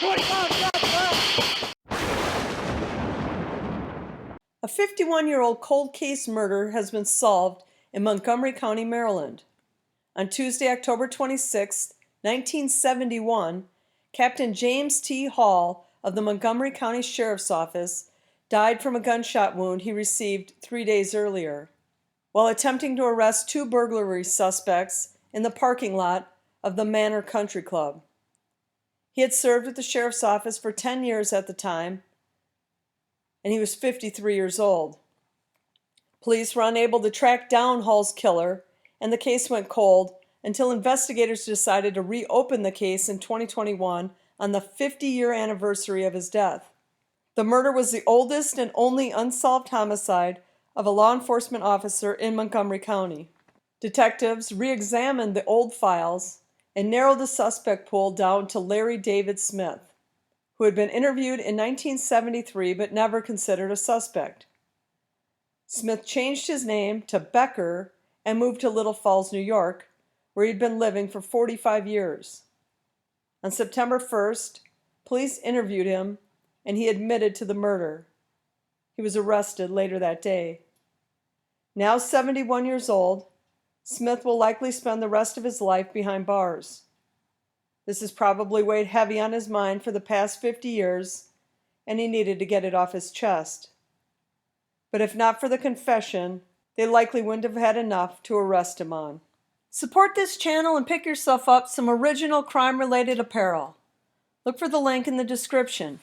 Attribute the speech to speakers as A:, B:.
A: A 51-year-old cold case murder has been solved in Montgomery County, Maryland. On Tuesday, October 26, 1971, Captain James T. Hall of the Montgomery County Sheriff's Office died from a gunshot wound he received 3 days earlier while attempting to arrest two burglary suspects in the parking lot of the Manor Country Club. He had served at the sheriff's office for 10 years at the time, and he was 53 years old. Police were unable to track down Hall's killer, and the case went cold until investigators decided to reopen the case in 2021 on the 50-year anniversary of his death. The murder was the oldest and only unsolved homicide of a law enforcement officer in Montgomery County. Detectives re-examined the old files and narrowed the suspect pool down to Larry David Smith, who had been interviewed in 1973 but never considered a suspect. Smith changed his name to Becker and moved to Little Falls, New York, where he'd been living for 45 years. On September 1st, police interviewed him and he admitted to the murder. He was arrested later that day. Now 71 years old, Smith will likely spend the rest of his life behind bars. This has probably weighed heavy on his mind for the past 50 years, and he needed to get it off his chest. But if not for the confession, they likely wouldn't have had enough to arrest him on. Support this channel and pick yourself up some original crime-related apparel. Look for the link in the description.